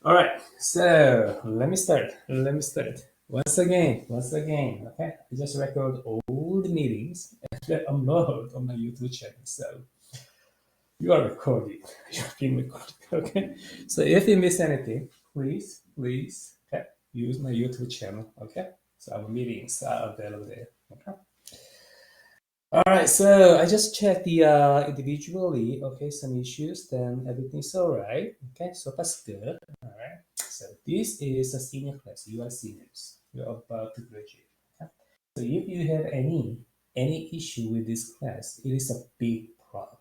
All right, so let me start. Once again, okay? I just record all the meetings and then upload on my YouTube channel. So you are recorded. You're being recorded, okay? So if you miss anything, please, okay, use my YouTube channel, okay? So our meetings are available there, okay? All right, so I just checked the individually, okay, some issues, then everything's all right, okay, so that's good. All right, so this is a senior class. You are seniors. You're about to graduate. Okay? So if you have any issue with this class, it is a big problem.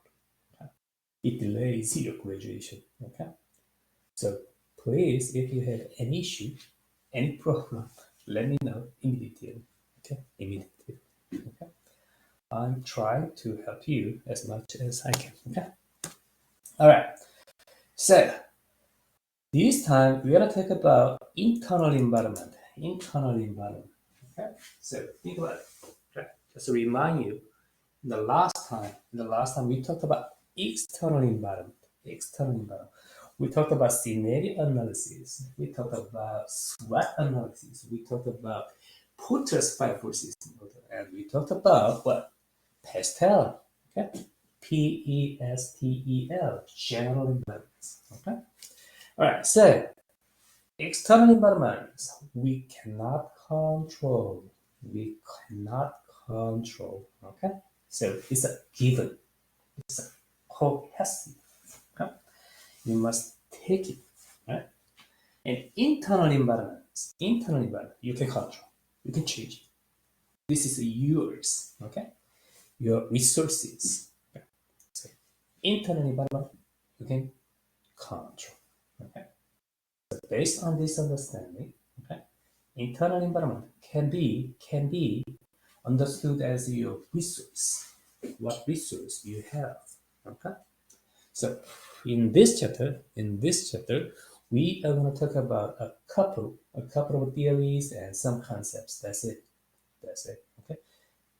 Okay? It delays your graduation. Okay, so please, if you have any issue, any problem, let me know immediately. Okay, immediately. Okay. I'm trying to help you as much as I can. Okay. All right. So this time we're gonna talk about internal environment. Internal environment. Okay. So think about it. Okay. Just to remind you, the last time we talked about external environment. External environment. We talked about scenario analysis. We talked about SWOT analysis. We talked about Porter's five force system model, and we talked about what PESTEL. Okay, PESTEL, general environments. Okay, all right. So external environments we cannot control. We cannot control. Okay, so it's a given. It's a cohesive. Okay, you must take it. Right, and internal environment, you can control. You can change it. This is yours. Okay, your resources. Okay? So internal environment you can control. Okay. So based on this understanding, okay, internal environment can be understood as your resource. What resource you have. Okay. So in this chapter, we are going to talk about a couple of theories and some concepts. That's it. That's it. Okay.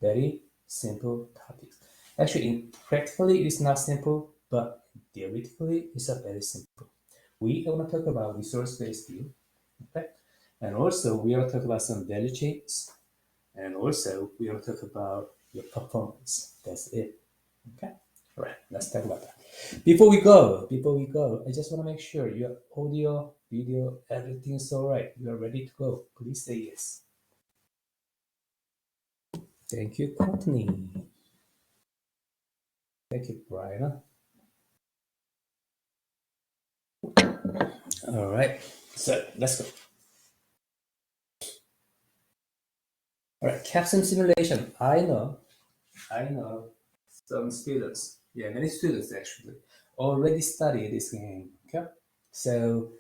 Very simple topics. Actually, practically it's not simple, but theoretically it's a very simple. We are going to talk about resource-based view, okay? And also we are going to talk about some value chains, and also we are going to talk about your performance. That's it. Okay. All right. Let's talk about that. Before we go, I just want to make sure your audio, video, everything is all right. You are ready to go. Please say yes. Thank you, Courtney. Thank you, Brian. All right, so let's go. All right, capstone simulation. I know some students, yeah, many students actually already study this game. Okay, so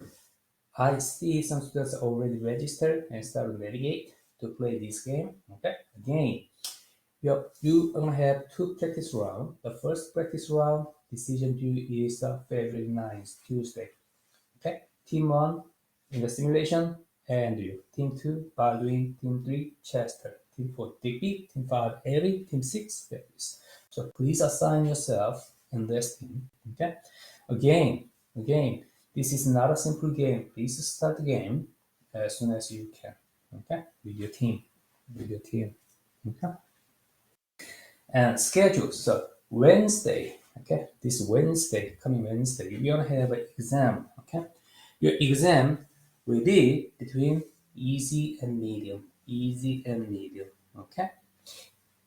I see some students already registered and start to navigate to play this game. Okay, again, you are gonna have two practice rounds. The first practice round decision due is February 9th, Tuesday. Okay, team one in the simulation, Andrew. Team two, Baldwin. Team three, Chester. Team four, Digby. Team five, Eric. Team six, Davis. So please assign yourself in this team. Okay. Again, this is not a simple game. Please start the game as soon as you can. Okay, with your team. Okay. And schedule. So Wednesday. Okay, this Wednesday, coming Wednesday, you're gonna have an exam. Okay. Your exam will be between easy and medium. Easy and medium. Okay?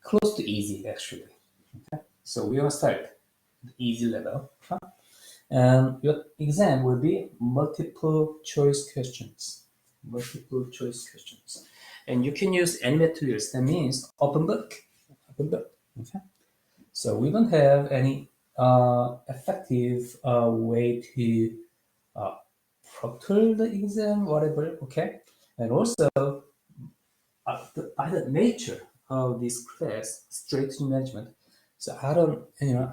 Close to easy, actually. Okay? So we're going to start the easy level. Okay? And your exam will be multiple choice questions. Multiple choice questions. And you can use any materials. That means open book. Open book. Okay? So we don't have any effective way to uh, proctor the exam, whatever, okay? And also, by the nature of this class, strategy management, so I don't,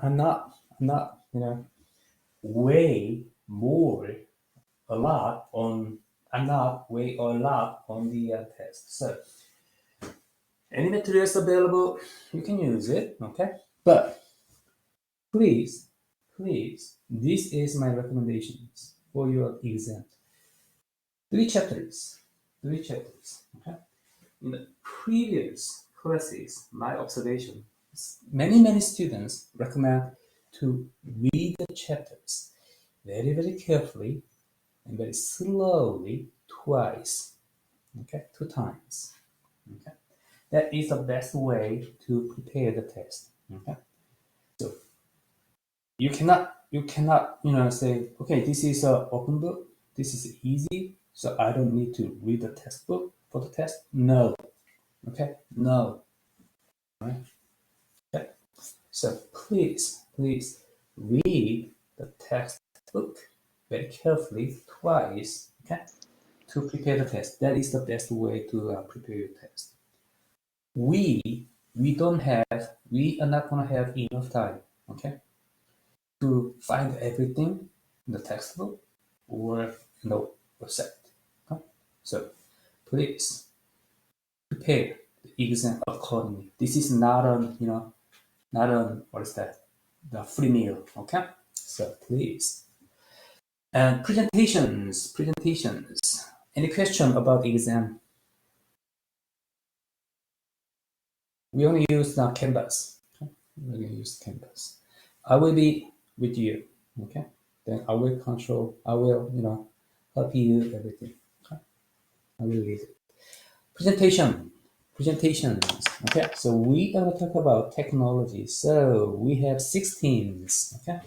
I'm not, way more a lot on, I'm not way a lot on the test. So any materials available, you can use it, okay? But please, this is my recommendations for your exam. Three chapters. Okay. In the previous classes, my observation is many students recommend to read the chapters very carefully and very slowly twice. Okay, 2 times. Okay, that is the best way to prepare the test. Okay, so you cannot say, okay, this is an open book, this is easy, so I don't need to read the textbook for the test. No. Okay, no. All right. Okay. So please read the textbook very carefully twice. Okay, to prepare the test. That is the best way to prepare your test. We are not gonna have enough time. Okay, to find everything in the textbook or in the website. Okay? So please prepare the exam accordingly. This is not a what is that? The free meal. Okay? So please. And presentations. Any question about the exam? We only use Canvas. Okay? We're gonna use Canvas. I will be with you. Okay? Then I will control. I will help you everything. Okay? I will lead it. Presentations. Okay, so we are gonna talk about technology. So we have 6 teams. Okay,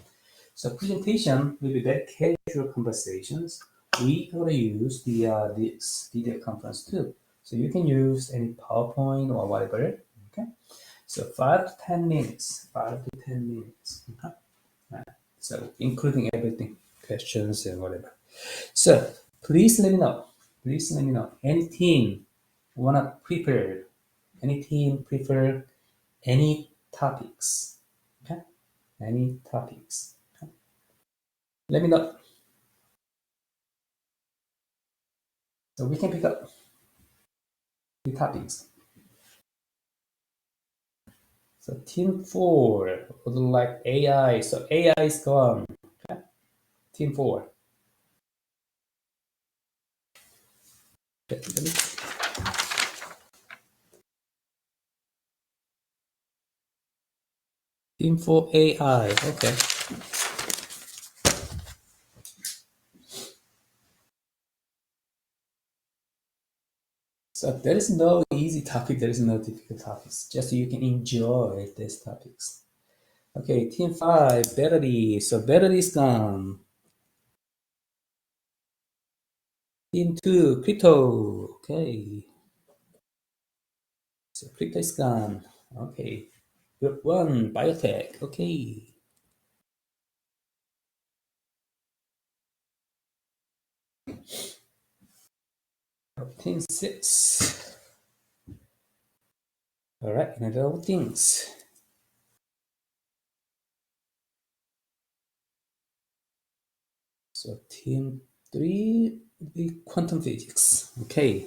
so presentation will be very casual conversations. We are gonna use this video conference too. So you can use any PowerPoint or whatever. Okay, so 5 to 10 minutes. 5 to 10 minutes. Okay, right. So including everything, questions and whatever. So please let me know. Any team wanna prepare? Any team prefer any topics? Okay, any topics? Okay. Let me know. So we can pick up the topics. So team 4 would like AI. So AI is gone. Okay. Team 4. Team 4 AI. Okay. So there is no easy topic, there is no difficult topics. Just you can enjoy these topics. Okay, team 5, battery. So battery is gone. Team 2, crypto. Okay. So crypto is gone. Okay. Group 1, biotech. Okay. Team 6. All right, another things. So team 3, the quantum physics. Okay.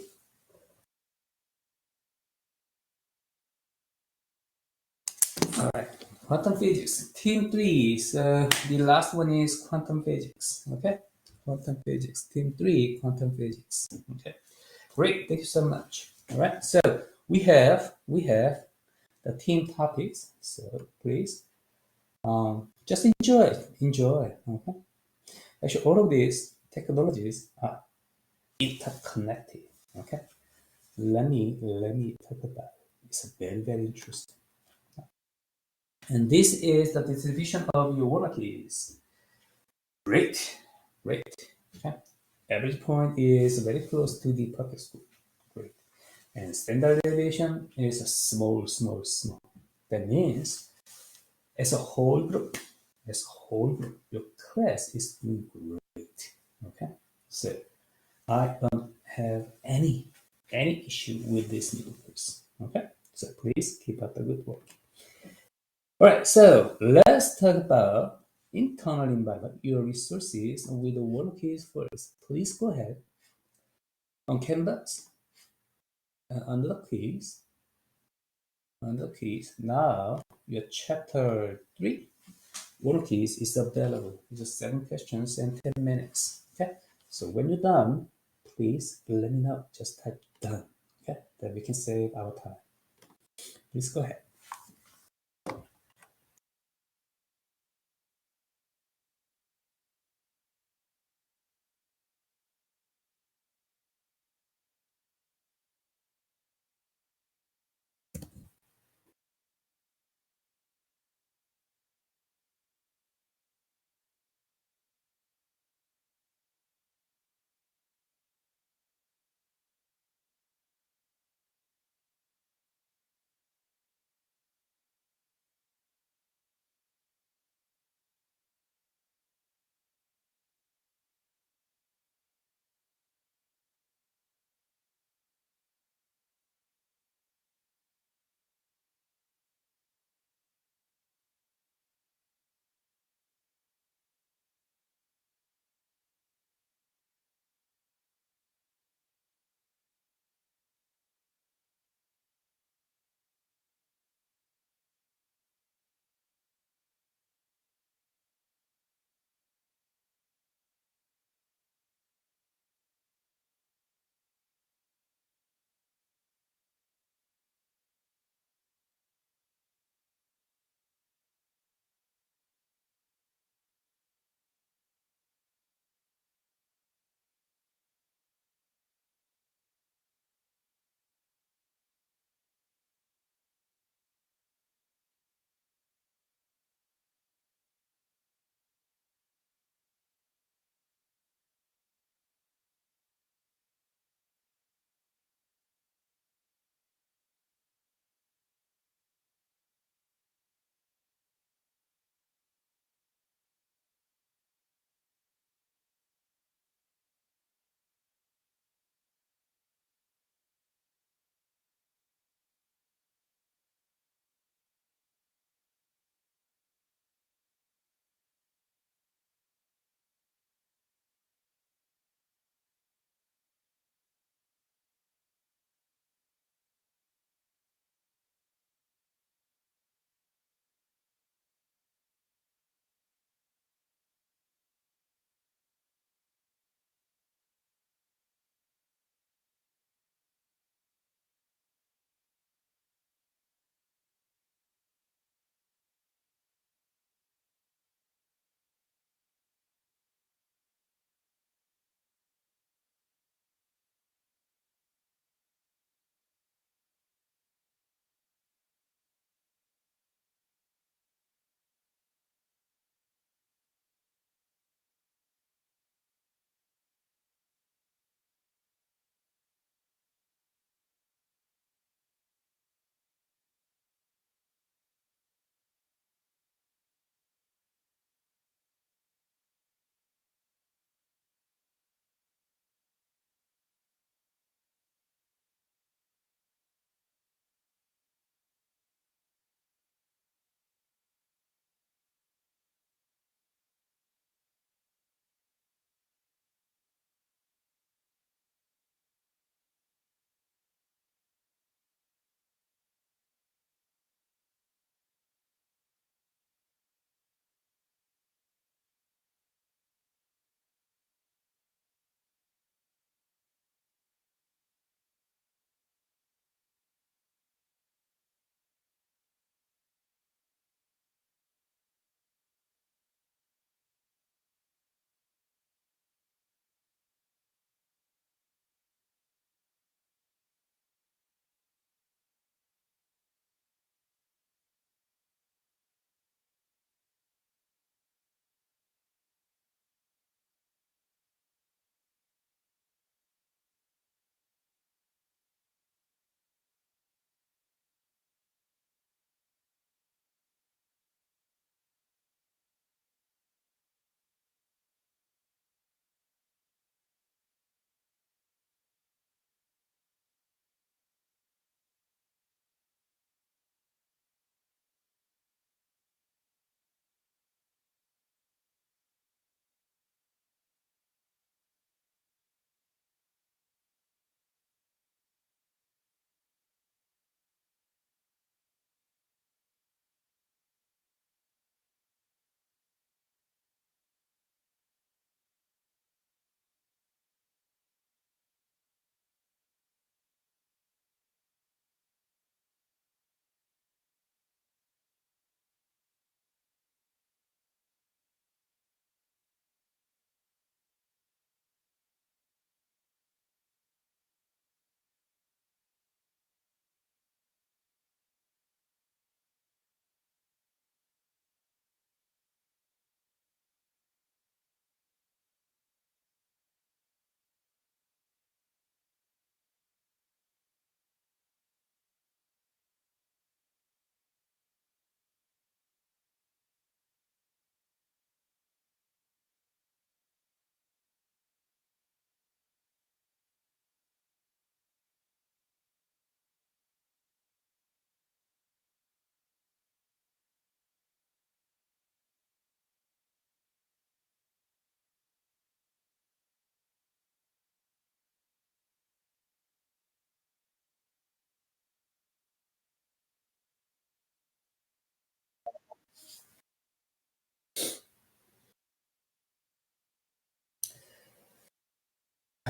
All right, quantum physics. Team 3. So the last one is quantum physics. Okay. Quantum physics. Team 3, quantum physics. Okay. Great. Thank you so much. All right. So we have the team topics. So please, just enjoy. Okay. Actually, all of these technologies are interconnected. Okay. Let me talk about it. It's very interesting. And this is the distribution of your work keys. Great. Okay. Average point is very close to the perfect score. Great. And standard deviation is a small. That means as a whole group, your class is doing great. Okay. So I don't have any issue with this new course. Okay. So please keep up the good work. All right. So let's talk about internal environment, your resources with the work keys first. Please go ahead on Canvas under the quiz. Now your chapter 3 work quiz is available. It's 7 questions and 10 minutes. Okay. So when you're done, please let me know. Just type done. Okay, then we can save our time. Please go ahead.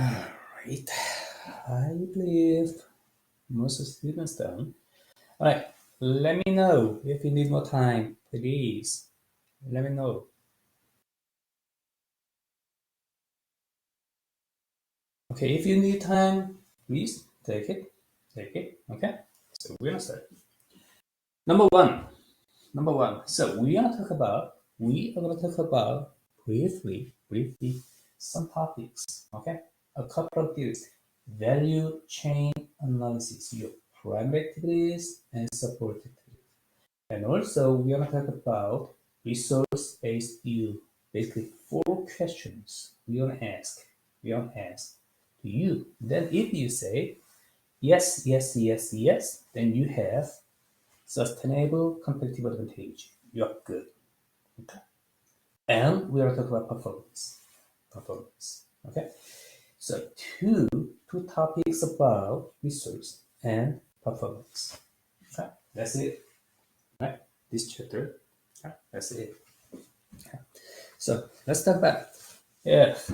Alright, I believe most of the students done. Alright, let me know if you need more time, please. Let me know. Okay, if you need time, please take it. Take it. Okay, so we're gonna start. Number one. So we are gonna talk about briefly some topics. Okay, a couple of these: value chain analysis, your primary activities and support activities, and also we are gonna talk about resource-based view. Basically, four questions we wanna ask. We wanna ask to you. Then, if you say yes, yes, yes, yes, then you have sustainable competitive advantage. You're good. Okay. And we are talking about performance. Performance. Okay. So two topics about resource and performance. Okay. That's it. Right. This chapter. Okay. That's it. Okay. So let's talk about if.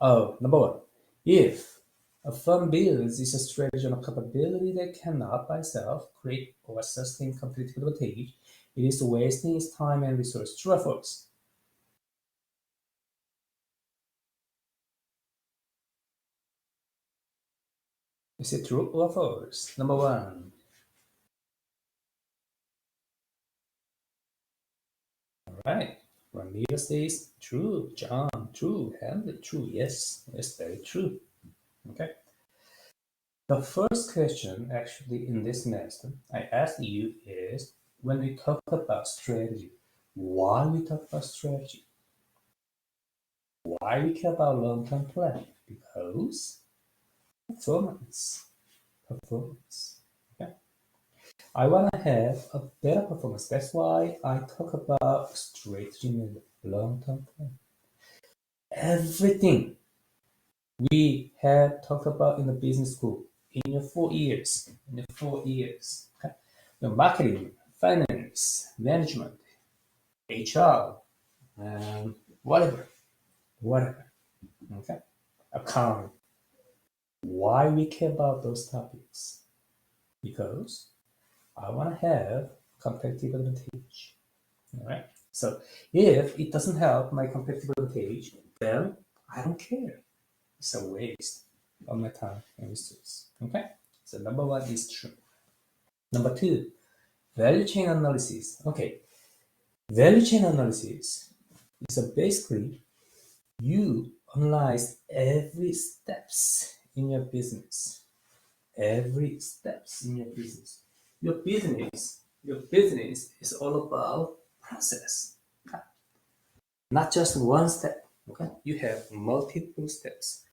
Oh, number one. If a firm builds is a strategy on a capability that cannot by itself create or sustain competitive advantage, it is wasting its time and resource. True or false? Is it true or false? Number one. All right. Ramiro says true. John, true. Henry, true. Yes, yes, very true. Okay. The first question, actually, in this semester, I asked you is when we talk about strategy, why we talk about strategy? Why we care about long-term plan? Because performance. Performance. Okay. I want to have a better performance. That's why I talk about strategy and long-term plan. Everything we have talked about in the business school in your 4 years, okay? Your marketing, finance, management, HR, whatever, whatever, okay? Accounting. Why we care about those topics? Because I want to have competitive advantage. All right. So if it doesn't help my competitive advantage, then I don't care. It's a waste of my time and resources. Okay. So number one is true. Number two, value chain analysis. Okay. Value chain analysis is basically you analyze every steps in your business. Every steps in your business. Your business is all about process, not just one step. Okay, you have multiple steps.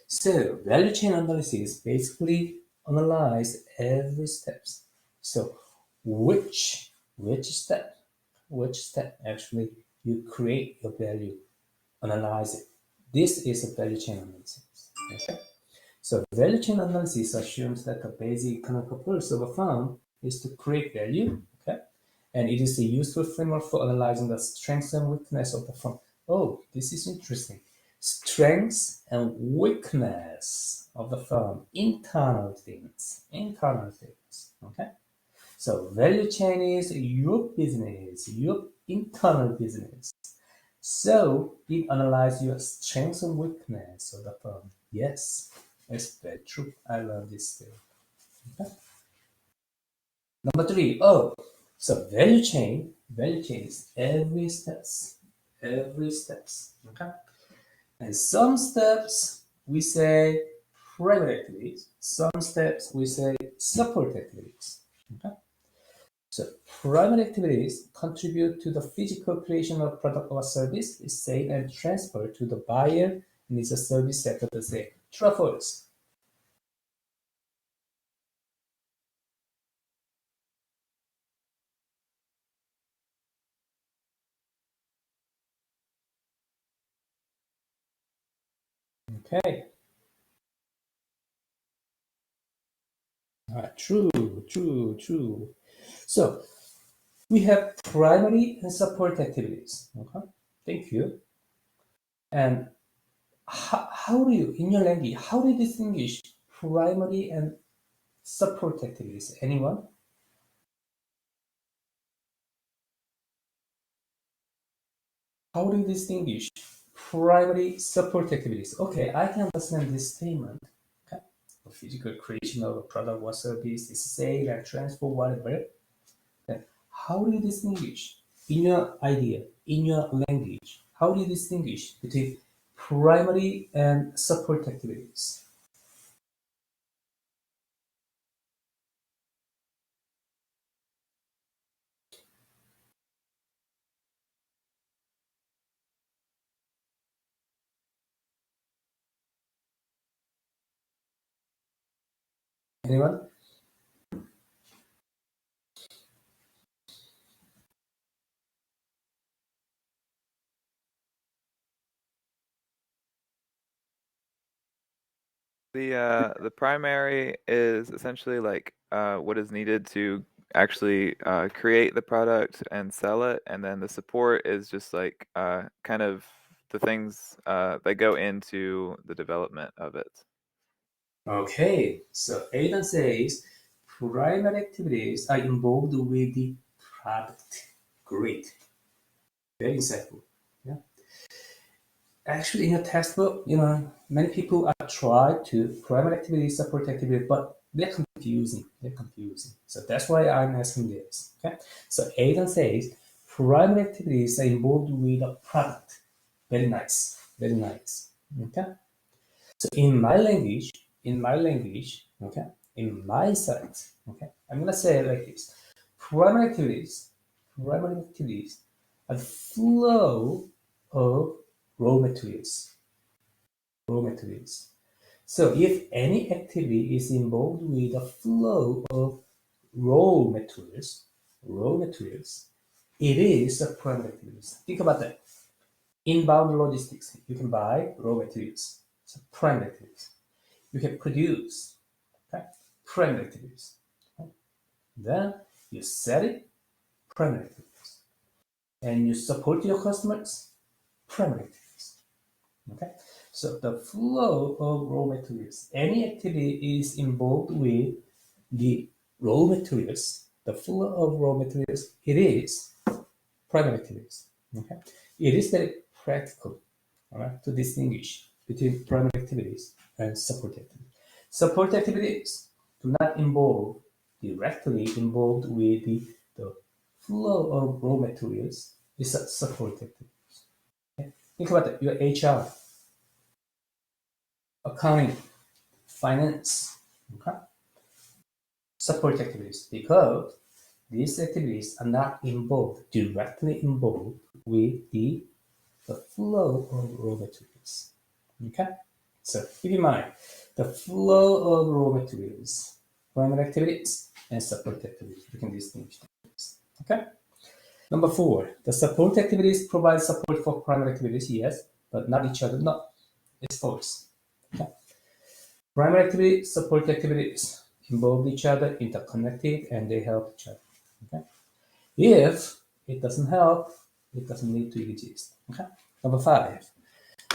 So value chain analysis basically analyze every steps. So which step actually you create your value, analyze it. This is a value chain analysis. Okay. So value chain analysis assumes that the basic economic purpose of a firm is to create value, okay? And it is a useful framework for analyzing the strengths and weakness of the firm. Oh, this is interesting. Strengths and weakness of the firm, internal things, okay? So value chain is your business, your internal business. So it analyzes your strengths and weakness of the firm. Yes, that's very true. I love this thing. Okay. Number three, oh, so value chain is every steps. Okay. And some steps we say primary activities, some steps we say support activities. Okay. So primary activities contribute to the physical creation of product or service, is sale and transfer to the buyer, and is a service after the sale. True or false? Okay. True, true, true. So we have primary and support activities. Okay. Thank you. And how do you, in your language, how do you distinguish primary and support activities? Anyone? How do you distinguish primary support activities? Okay, I can understand this statement. Okay, the physical creation of a product or service is sale and transfer, whatever. Okay. How do you distinguish in your idea, in your language? How do you distinguish between primary and support activities? Anyone? The primary is essentially like what is needed to actually create the product and sell it, and then the support is just like kind of the things that go into the development of it. Okay, so Aidan says primary activities are involved with the product. Great, very insightful. Yeah. Actually, in your textbook, many people are trying to primary activity, support activity, but they're confusing. They're confusing. So that's why I'm asking this. Okay. So Aidan says primary activities are involved with a product. Very nice. Very nice. Okay. So okay, in my side, okay, I'm gonna say it like this: primary activities, primary activities are the flow of raw materials, raw materials. So if any activity is involved with the flow of raw materials, it is a primary activities. Think about that. Inbound logistics, you can buy raw materials. So primary activities. You can produce, okay? Primary activities. Okay? Then you sell it, primary activities. And you support your customers, primary activities. Okay? So the flow of raw materials, any activity is involved with the raw materials, the flow of raw materials, it is primary activities. Okay? It is very practical, all right, to distinguish between primary activities and support activities. Support activities do not involve directly involved with the flow of raw materials. It's a support activity. Okay? Think about it. Your HR, accounting, finance, okay? Support activities because these activities are not involved directly involved with the flow of raw materials. Okay? So keep in mind the flow of raw materials, primary activities, and support activities. You can distinguish these. Okay? Number 4, the support activities provide support for primary activities, yes, but not each other. No, it's false. Okay? Primary activities, support activities involve each other, interconnected, and they help each other. Okay? If it doesn't help, it doesn't need to exist. Okay? Number 5,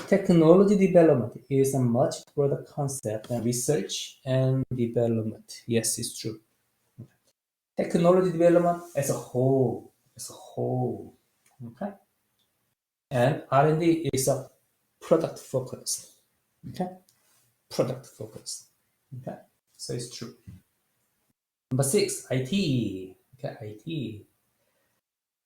technology development is a much broader concept than research and development. Yes, it's true. Technology development as a whole, okay? And R&D is a product focused, okay? Product focused, okay? So it's true. Number 6, IT. Okay, IT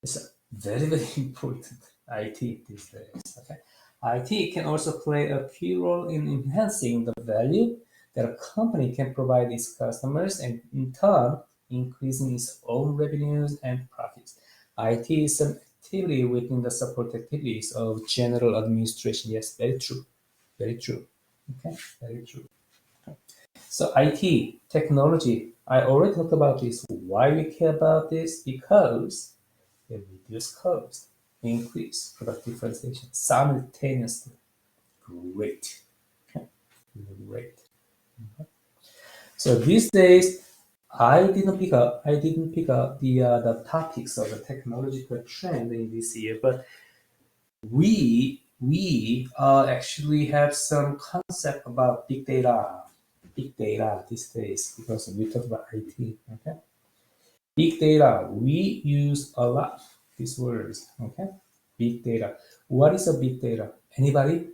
is a very, very important. IT these days, okay? IT can also play a key role in enhancing the value that a company can provide its customers and in turn increasing its own revenues and profits. IT is an activity within the support activities of general administration. Yes, very true. Very true. Okay, very true. So IT, technology, I already talked about this. Why we care about this? Because they reduce cost, increase product differentiation simultaneously. Great. Okay. Great. So these days, I didn't pick up the topics of the technological trend in this year, but we we actually have some concept about big data these days because we talk about IT. Okay, big data we use a lot these words. Okay, big data. What is a big data? Anybody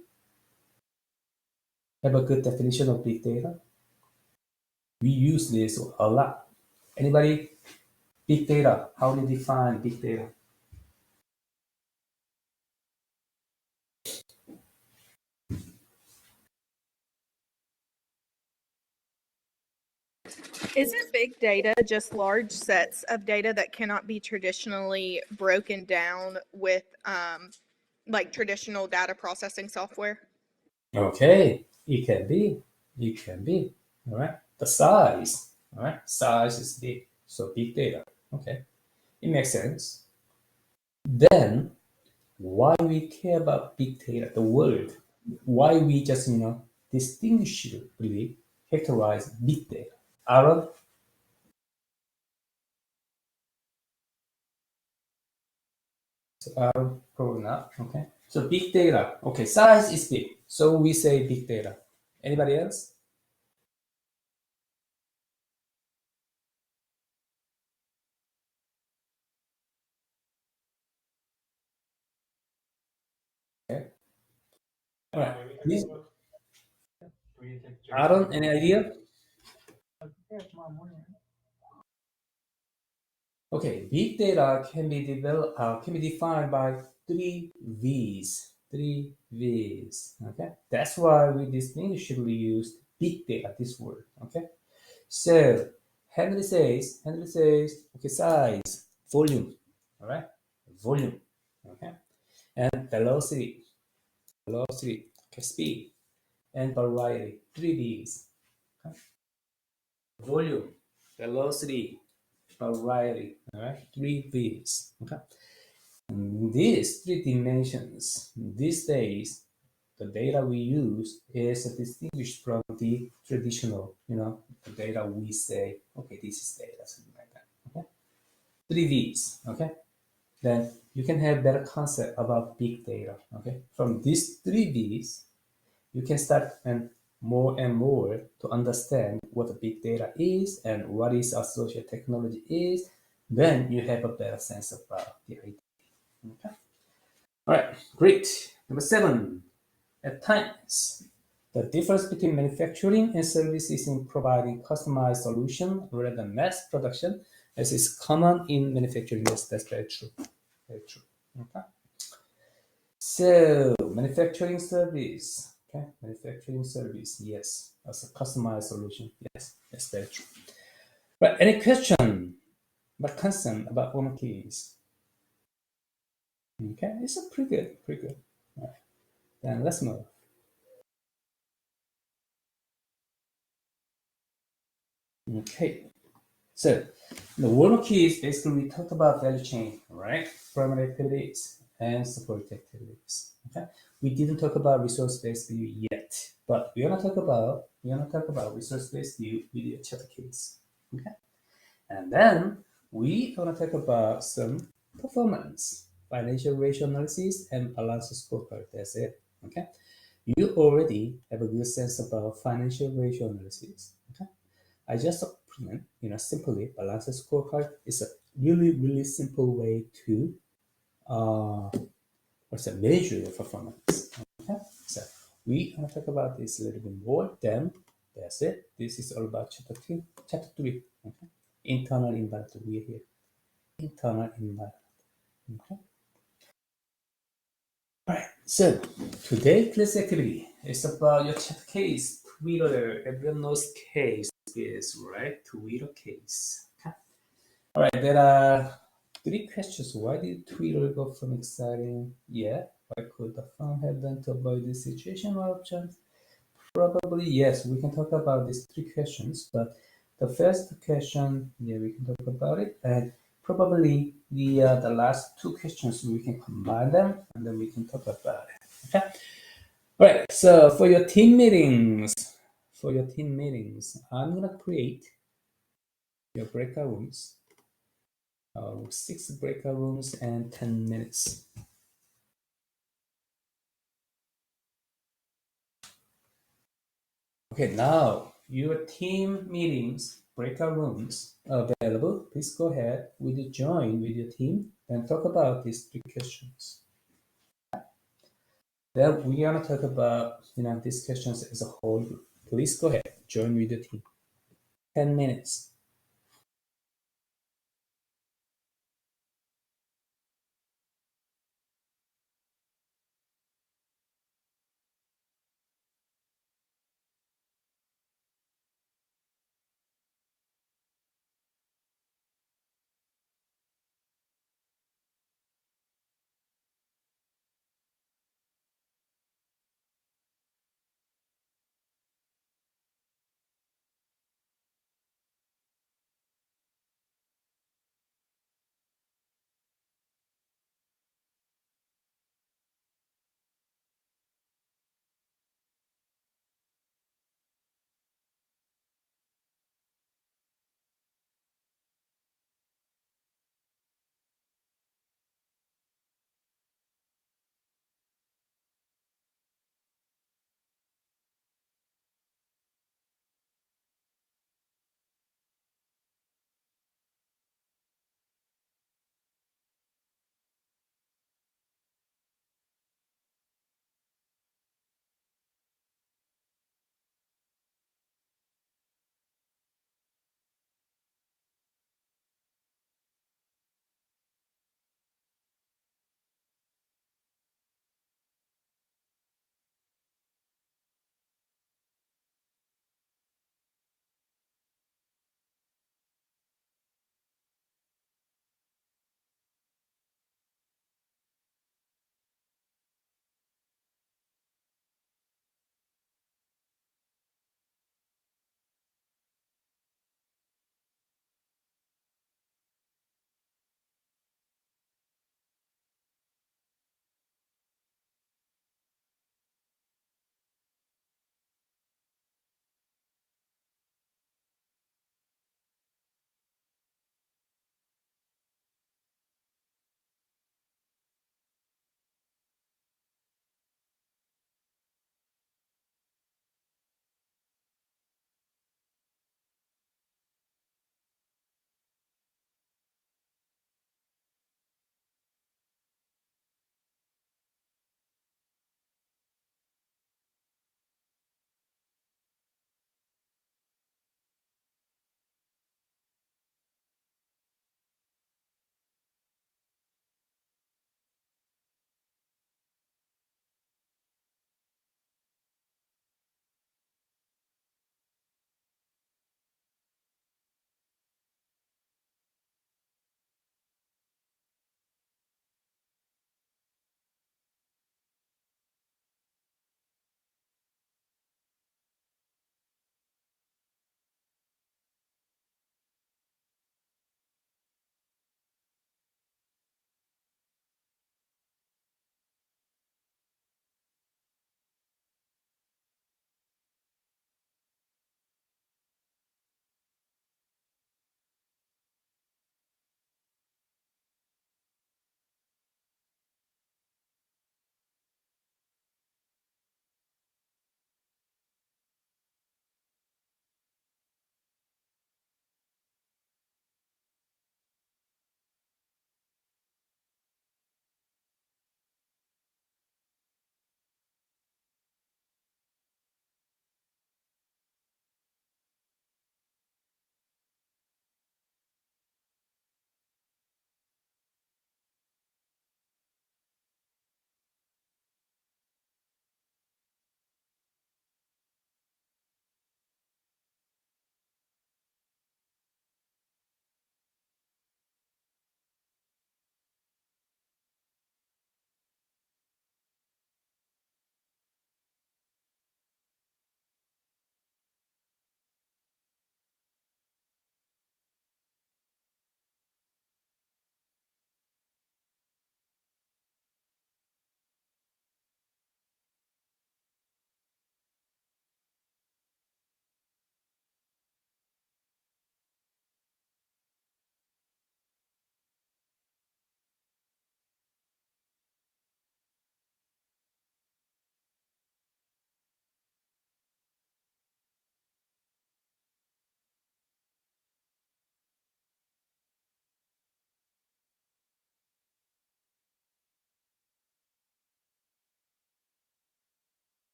have a good definition of big data? We use this a lot. Anybody? Big data. How do you define big data? Isn't big data just large sets of data that cannot be traditionally broken down with like traditional data processing software? Okay, it can be. It can be. All right. The size. All right. Size is big. So big data. Okay. It makes sense. Then why we care about big data, the word? Why we just distinguishably characterize big data? Aaron, probably not. Okay. So big data. Okay. Size is big. So we say big data. Anybody else? Okay. All right. Please, Aaron, any idea? Okay, big data can be defined by three V's. Three V's. Okay, that's why we distinguishably use big data. This word. Okay, so Henry says, okay, size, volume. All right, volume. Okay, and velocity. Okay, speed and variety. Three V's. Okay? Volume, velocity, variety. All right, three V's. Okay. These three dimensions, these days, the data we use is distinguished from the traditional, the data we say, okay, this is data, something like that. Okay, three V's. Okay, then you can have better concept about big data. Okay, from these three V's, you can start and more to understand what the big data is and what is associated technology is. Then you have a better sense about the idea. Okay. All right, great. Number 7, at times, the difference between manufacturing and services in providing customized solution rather than mass production, as is common in manufacturing. Yes, that's very true. Very true. Okay. So, manufacturing service. Okay, manufacturing service. Yes, as a customized solution. Yes, that's very true. Right. Any question, but concern about one keys? Okay, it's a pretty good, pretty good. All right. Then let's move. Okay, so the one key is basically we talked about value chain, right? Primary activities and support activities. Okay, we didn't talk about resource-based view yet, but we're gonna talk about resource-based view with your chapter case. Okay, and then we gonna talk about some performance, financial ratio analysis, and balance scorecard. That's it. Okay, you already have a good sense about financial ratio analysis. Okay, I just present, simply balance scorecard is a really, really simple way to measure your performance. Okay, so we gonna talk about this a little bit more. Then that's it. This is all about chapter 2, chapter 3. Okay, internal environment. We're here. Internal environment. Okay. All right. So today class activity is about your chapter case. Twitter. Everyone knows case is right. Twitter case. Okay. All right, there are 3 questions. Why did Twitter go from exciting? Yeah. Why could the firm have done to avoid this situation or options? Probably yes. We can talk about these 3 questions, but the first question, yeah, we can talk about it, and probably the last 2 questions we can combine them, and then we can talk about it. Okay. All right. So for your team meetings, I'm gonna create your breakout rooms. 6 breakout rooms and 10 minutes. Okay, now your team meetings, breakout rooms are available. Please go ahead with your join with your team and talk about these three questions. Then we are going to talk about these questions as a whole group. Please go ahead, join with your team. 10 minutes.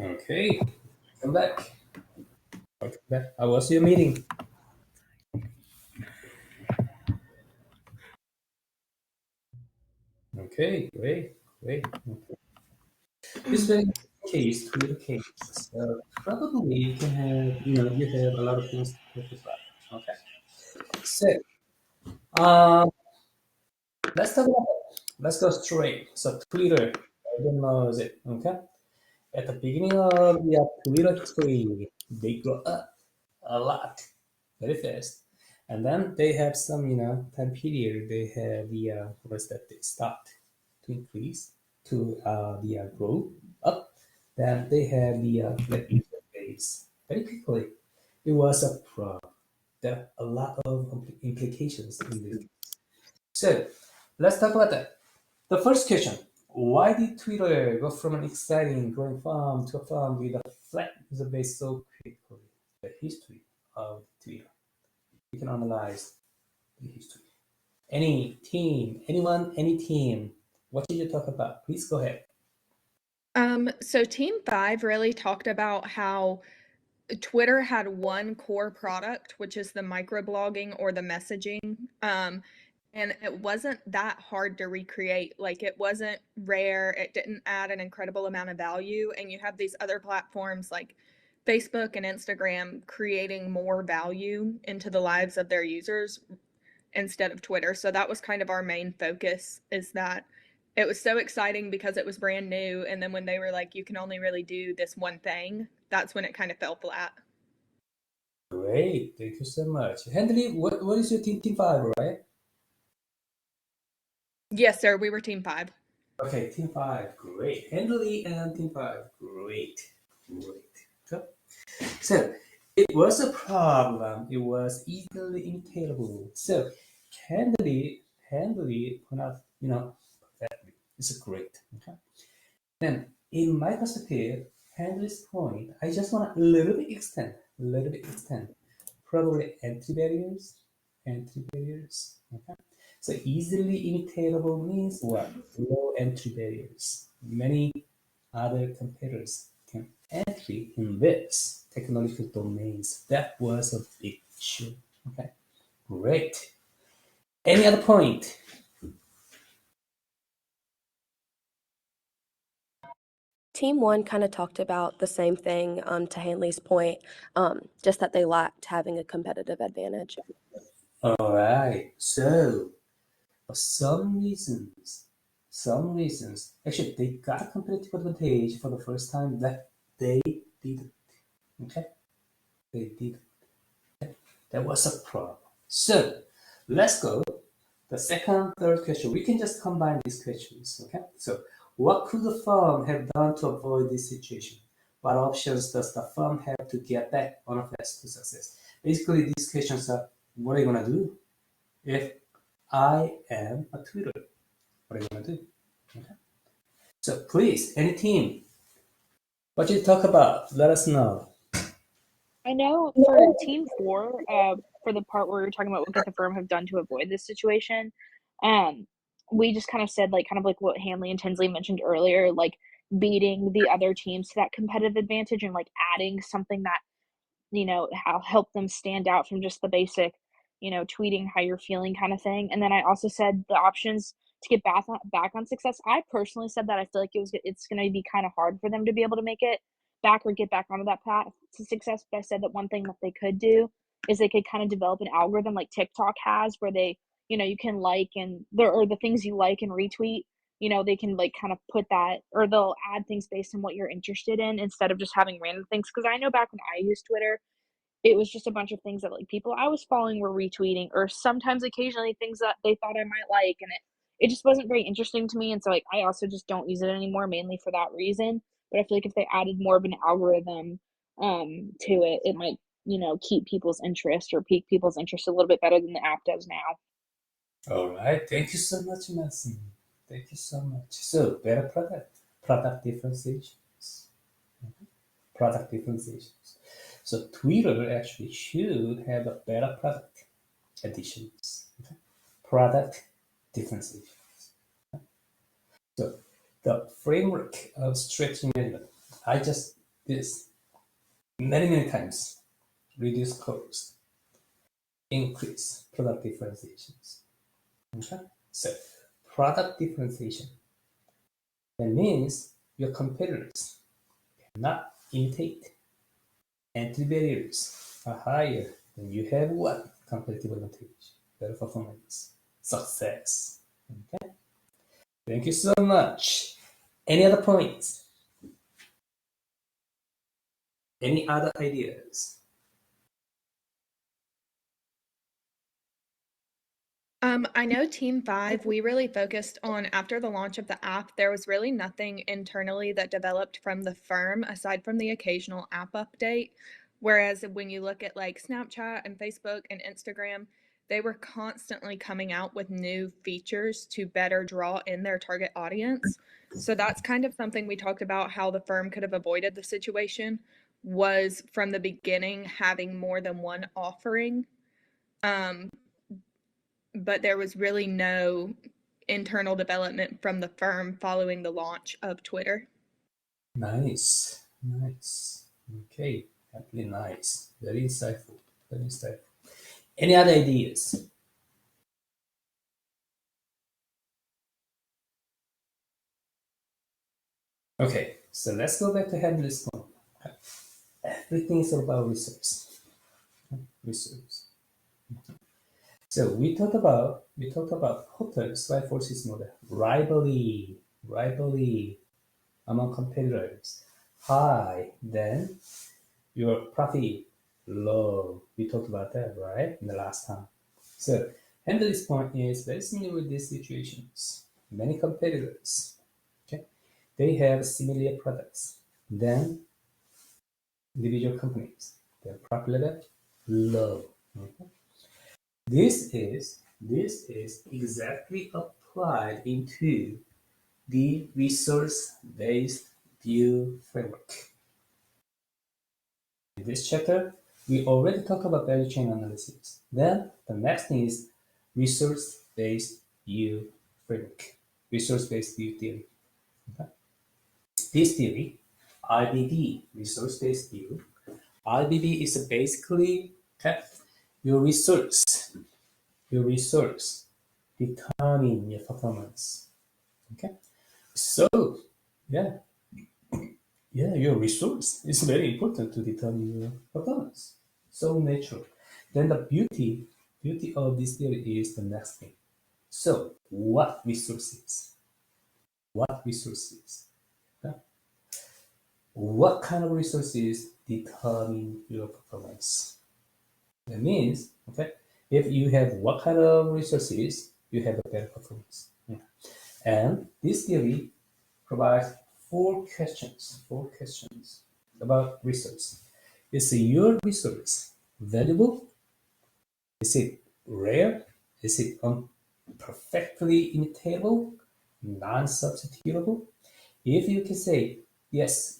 Okay, come back. Welcome back. How was your meeting? Okay, great, great. This very case, Twitter case. So probably you can have, you have a lot of things to talk about. Okay. So, um, let's talk about it. Let's go straight. So Twitter, everyone knows it. Okay. At the beginning of the Twitter history, they grow up a lot, very fast, and then they have some, time period. They have the what's that? They start to increase to the grow up. Then they have the flat user base very quickly. It was a problem. There are a lot of implications in this. So let's talk about that. The first question: why did Twitter go from an exciting growing farm to a farm with a flat user base so quickly? The history of Twitter. We can analyze the history. Any team, anyone, any team. What did you talk about? Please go ahead. So Team 5 really talked about how Twitter had one core product, which is the microblogging or the messaging. And it wasn't that hard to recreate. Like, it wasn't rare. It didn't add an incredible amount of value. And you have these other platforms like Facebook and Instagram creating more value into the lives of their users instead of Twitter. So that was kind of our main focus, is that it was so exciting because it was brand new. And then when they were like, you can only really do this one thing, that's when it kind of fell flat. Great, thank you so much. Henry, what is your team? Team five, right? Yes, sir. We were Team 5. Okay, team five, great. Henry and team five, great, great. So, so it was a problem. It was easily imitable. So Henry put out, perfectly. It's a great. Okay. Then, in my perspective, Henry's point, I just want to a little bit extend. Probably entry barriers. Okay. So easily imitatable means what? Low entry barriers. Many other competitors can entry in this technological domains. That was a big issue. Okay, great. Any other point? Team one kind of talked about the same thing to Hanley's point, just that they lacked having a competitive advantage. All right. So for some reasons, actually, they got a competitive advantage for the first time that they didn't. Okay, they did. That was a problem. So let's go. The second, third question. We can just combine these questions. Okay. So what could the firm have done to avoid this situation? What options does the firm have to get back on a path to success? Basically, these questions are: what are you gonna do if I am a tutor? What are you gonna do? Okay. So please, any team, what you talk about? Let us know. I know for Team 4, for the part where we are talking about what could the firm have done to avoid this situation, we just kind of said, like, kind of like what Hanley and Tinsley mentioned earlier, like beating the other teams to that competitive advantage and like adding something that, help them stand out from just the basic, tweeting how you're feeling kind of thing. And then I also said the options to get back on success. I personally said that I feel like it's going to be kind of hard for them to be able to make it back or get back onto that path to success. But I said that one thing that they could do is they could kind of develop an algorithm like TikTok has, where they, you can like, and there are the things you like and retweet, they can like kind of put that, or they'll add things based on what you're interested in instead of just having random things. Because I know back when I used Twitter, it was just a bunch of things that like people I was following were retweeting, or sometimes occasionally things that they thought I might like, and it just wasn't very interesting to me. And so like I also just don't use it anymore, mainly for that reason. But I feel like if they added more of an algorithm to it, it might, keep people's interest or pique people's interest a little bit better than the app does now. All right. Thank you so much, Nelson. Thank you so much. So better product differentiations, product differentiations. So Twitter actually should have a better product additions, okay? Product differentiations. So the framework of strategy management, I just this many times. Reduce cost, increase product differentiations. Okay? So product differentiation. That means your competitors cannot imitate. Entry barriers are higher, then you have what? Competitive advantage, better performance, success. Okay? Thank you so much. Any other points? Any other ideas? I know Team 5, we really focused on after the launch of the app, there was really nothing internally that developed from the firm aside from the occasional app update. Whereas when you look at like Snapchat and Facebook and Instagram, they were constantly coming out with new features to better draw in their target audience. So that's kind of something we talked about how the firm could have avoided the situation was from the beginning having more than one offering. But there was really no internal development from the firm following the launch of Twitter. Nice. Okay, really nice. Very insightful. Any other ideas? Okay, so let's go back to Henry's point. Everything is about resource. So we talked about Hotter's five forces model, rivalry among competitors, high, then your profit low. We talked about that, right, in the last time. So Henry's point is very similar with these situations. Many competitors, okay, they have similar products. Then individual companies, their profit level low. Okay? This is exactly applied into the resource-based view framework. In this chapter, we already talked about value chain analysis. Then the next thing is resource-based view framework, resource-based view theory. Okay? This theory, RBV, resource-based view, RBV is basically your resource determine your performance. Okay, so yeah, your resource is very important to determine your performance. So natural. Then the beauty of this theory is the next thing. So what resources? Okay? What kind of resources determine your performance? That means, okay, if you have what kind of resources, you have a better performance. Yeah. And this theory provides four questions about resource. Is your resource valuable? Is it rare? Is it perfectly imitable? Non-substitutable? If you can say yes,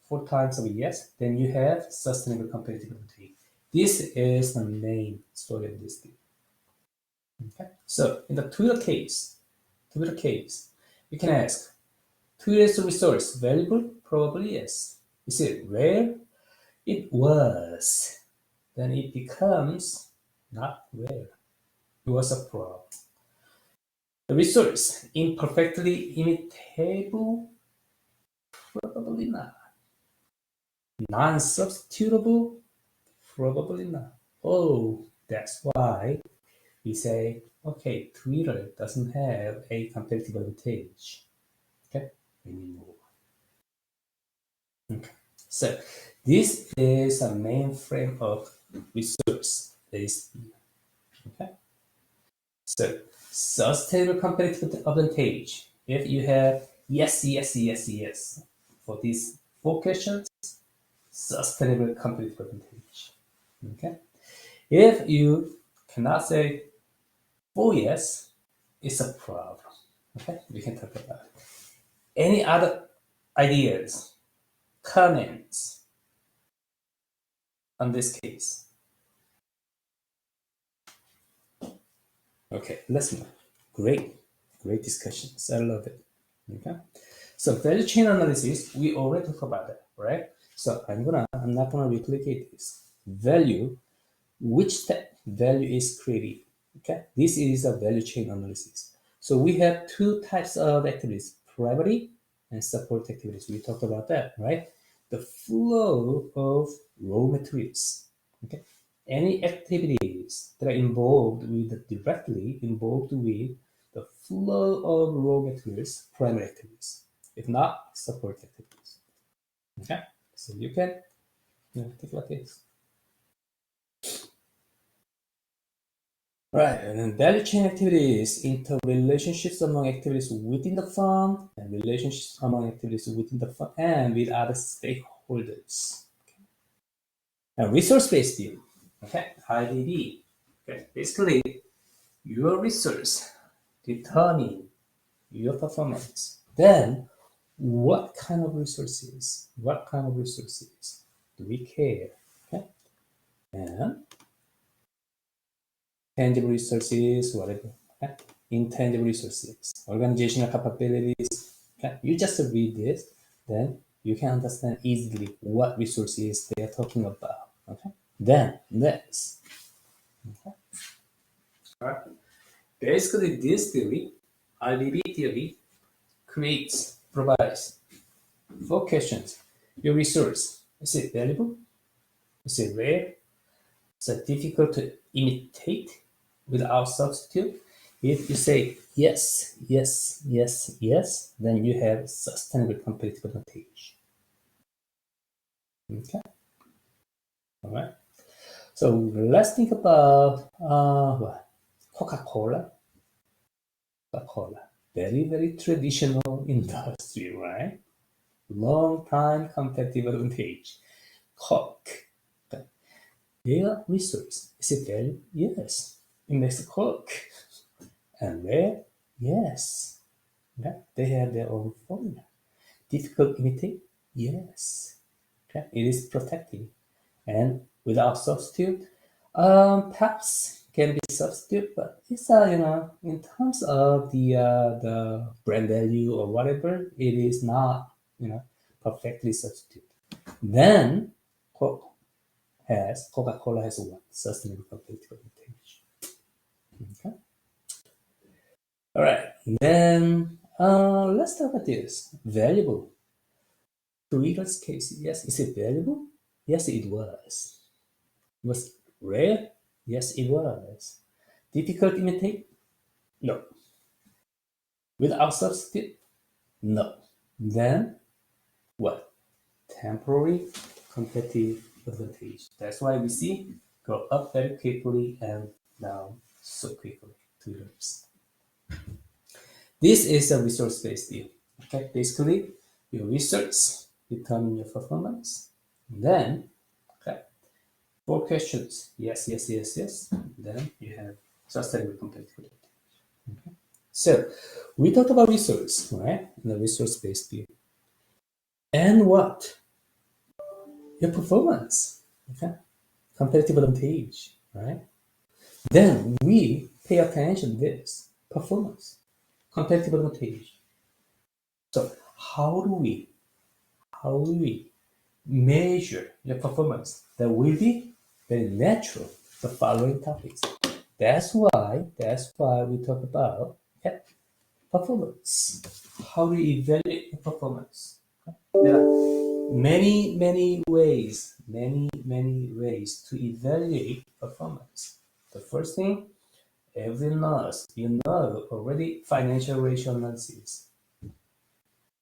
4 times of yes, then you have sustainable competitive advantage. This is the main story of this thing. Okay? So in the Twitter case, you can ask, Twitter's resource valuable? Probably yes. Is it rare? It was. Then it becomes not rare. It was a problem. The resource imperfectly imitable? Probably not. Non-substitutable? Probably not. Oh, that's why we say, okay, Twitter doesn't have a competitive advantage. Okay, anymore. Okay, so this is a main frame of resource-based view. Okay, so sustainable competitive advantage. If you have yes for these 4 questions, sustainable competitive advantage. Okay, if you cannot say 4 yes, it's a problem. Okay, we can talk about it. Any other ideas, comments on this case? Okay, let's move. Great discussions. I love it. Okay, So value chain analysis, we already talked about that, right? So I'm not gonna replicate this. Value, which step value is created. Okay, this is a value chain analysis. So we have two types of activities: primary and support activities. We talked about that, right? The flow of raw materials. Okay, any activities that are directly involved with the flow of raw materials, primary activities. If not, support activities. Okay, so you can think about this. Right, and then value chain activities interrelationships among activities within the firm and relationships among activities within the firm and with other stakeholders. Okay. And resource-based view, okay, IDD. Okay, basically, your resource determine your performance. Then, what kind of resources? What kind of resources do we care? Okay, and tangible resources, whatever. Okay? Intangible resources, organizational capabilities. Okay? You just read this, then you can understand easily what resources they are talking about. Okay? Then next. Okay? All right. Basically, this theory, RDB theory, provides 4 questions. Your resource, is it valuable? Is it rare? Is it difficult to imitate without substitute? If you say yes, yes, yes, yes, then you have sustainable competitive advantage. Okay. All right. So let's think about what? Coca-Cola. Coca-Cola. Very, very traditional industry, right? Long time competitive advantage. Coke. Okay. Their resource. Is it value? Yes. It makes Coke. And rare? Yes. Okay. They have their own formula. Difficult to imitate? Yes. Okay. It is protective. And without substitute, perhaps can be substitute, but it's in terms of the brand value or whatever, it is not perfectly substitute. Then Coca-Cola has what? Sustainable competitive advantage. Okay. All right. Then let's talk about this. Valuable. Twitter's case, yes, is it valuable? Yes, it was. Was rare? Yes, it was. Difficult to imitate? No. Without substitute? No. Then what? Temporary competitive advantage. That's why we see go up very quickly and down so quickly. 2 years. This is a resource-based view. Okay, basically your research determine your performance. Then, okay, 4 questions. Yes, yes, yes, yes. Then you have sustainable competitive advantage. Okay. So we talked about resource, right? The resource-based view. And what? Your performance. Okay. Competitive advantage, right? Then we pay attention to this performance, competitive advantage. So how do we measure your performance? That will be very natural. The following topics. That's why we talk about performance. How do you evaluate your performance? There are many ways to evaluate performance. The first thing, every nurse, already financial ratio analysis.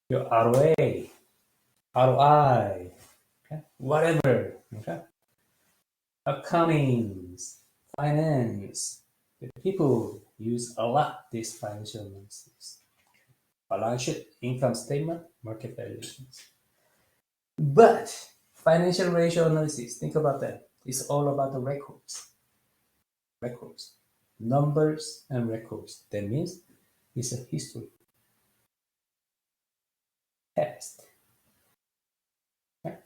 Your ROA, ROI, okay? Whatever, okay? Accounting, finance. The people use a lot this financial analysis. Balance sheet, income statement, market valuations. But financial ratio analysis, think about that. It's all about the records. Records. Numbers and records. That means it's a history. Past. Right?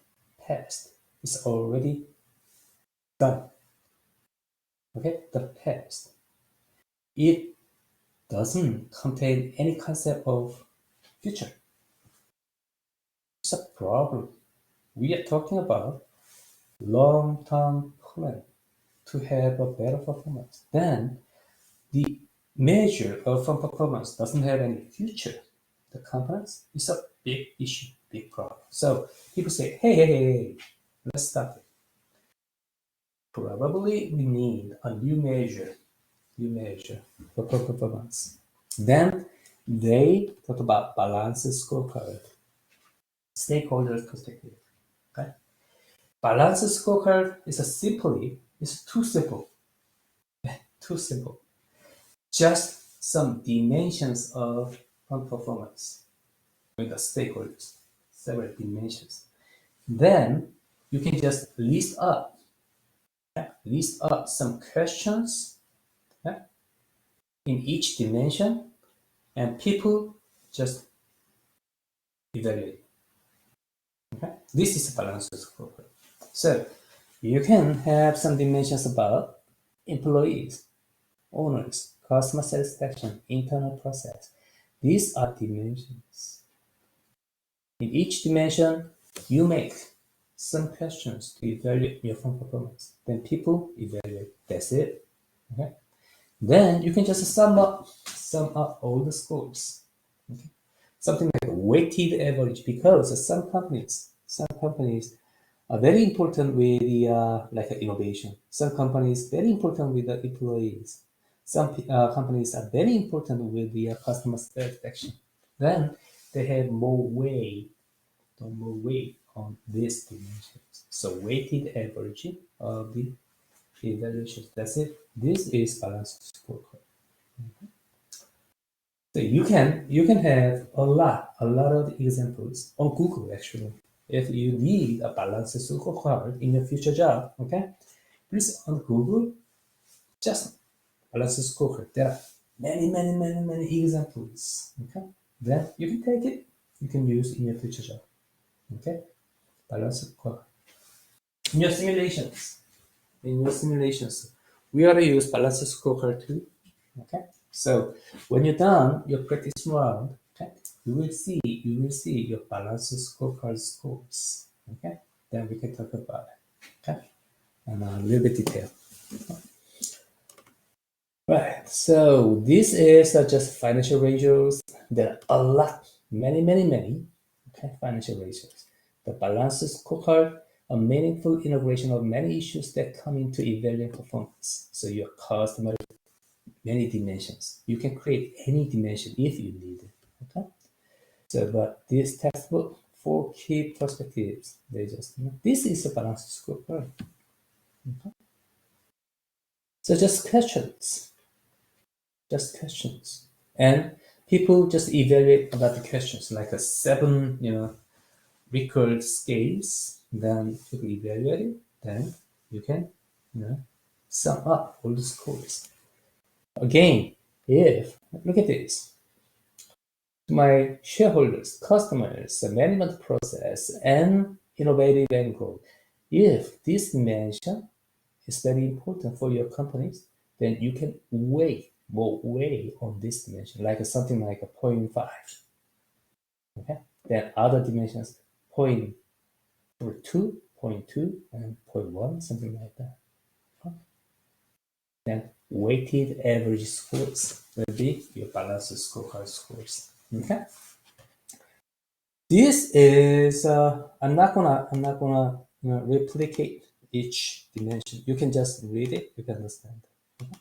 Past is already done. Okay? The past. It doesn't contain any concept of future. it's a problem. We are talking about long-term plan to have a better performance. Then the measure of performance doesn't have any future. The components is a big issue, big problem. So people say, hey, let's stop it. Probably we need a new measure for performance. Then they talk about balance scorecard, stakeholders perspective. Okay, balance scorecard is too simple, too simple. Just some dimensions of performance with the stakeholders, several dimensions. Then you can just list up some questions in each dimension, and people just evaluate. Okay? This is a balanced scorecard. So you can have some dimensions about employees, owners, customer satisfaction, internal process. These are dimensions. In each dimension, you make some questions to evaluate your firm performance. Then people evaluate. That's it. Okay? Then you can just sum up all the scores. Okay? Something like a weighted average, because some companies are very important with the like innovation. Some companies very important with the employees. Some companies are very important with the customer satisfaction. Then they have more weight on these dimensions. So weighted average of the evaluations. That's it. This is balanced scorecard. So you can have a lot of examples on Google actually. If you need a balanced scorecard in your future job, okay, please on Google, just balanced scorecard. There are many examples. Okay, then you can take it. You can use in your future job. Okay, balanced scorecard. In your simulations, we already use balanced scorecard too. Okay, so when you're done your practice round, okay, you will see your balanced scorecard scores. Okay, then we can talk about it. Okay, and a little bit detail. Right, so this is just financial ratios. There are a lot, many. Okay, financial ratios. The balanced scorecard, a meaningful integration of many issues that come into evaluating performance. So your customer, many dimensions. You can create any dimension if you need it. Okay. So, but this textbook, 4 key perspectives. They just this is a balanced scorecard. Okay. So just questions. And people just evaluate about the questions, like a 7, Richter scales. Then people evaluate it. Then you can, sum up all the scores. Again, if look at this, my shareholders, customers, the management process, and innovative end goal. If this dimension is very important for your companies, then you can weigh on this dimension, like something like a 0.5. Okay, then other dimensions 0.2, 0.2, and 0.1, something like that. Okay. Then weighted average scores will be your balanced scorecard scores. Okay. This is I'm not gonna replicate each dimension. You can just read it. You can understand. Okay?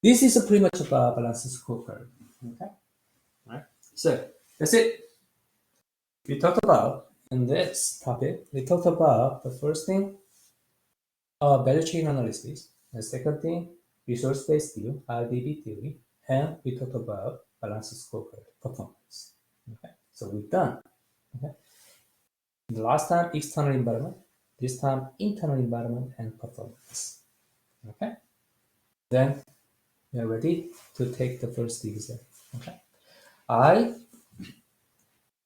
This is pretty much about balanced scorecard. Okay. All right. So that's it. We talked about in this topic. We talked about the first thing, value chain analysis. The second thing, resource-based view, RBB theory, and we talked about balanced scorecard performance. Okay. So we're done. Okay. The last time external environment, this time internal environment and performance. Okay. Then we are ready to take the first exam. Okay. I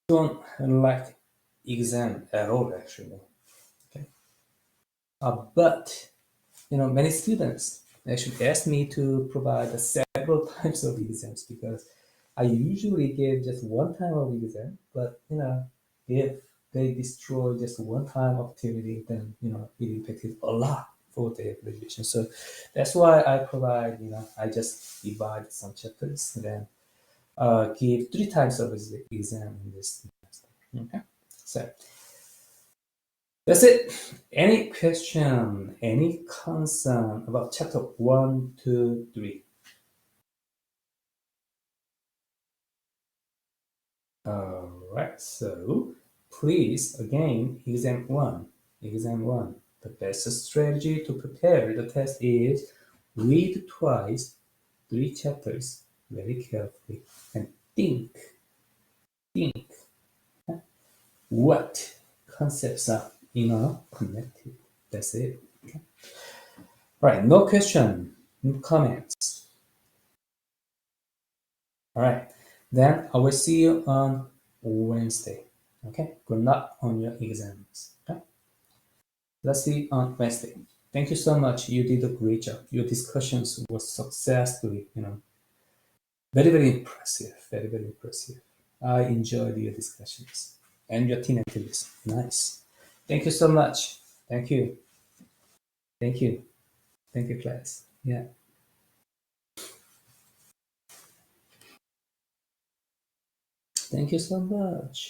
don't like exam at all actually. Okay. But many students actually ask me to provide several types of exams, because I usually give just one time of exam. But if they destroy just one time activity, then it impacted a lot for their graduation. So that's why I provide, I just divide some chapters and then give 3 times of exam in this semester. Okay, so that's it. Any question, any concern about chapter 1, 2, 3? All right, so please, again, exam 1. The best strategy to prepare the test is read twice 3 chapters very carefully and think what concepts are connected. That's it. Okay. All right, no question, no comments. All right, then I will see you on Wednesday. Okay, good luck on your exams. Okay, let's see on Wednesday. Thank you so much. You did a great job. Your discussions were successfully, very, very impressive. Very, very impressive. I enjoyed your discussions and your team activities. Nice. Thank you so much. Thank you. Thank you. Thank you, class. Yeah. Thank you so much.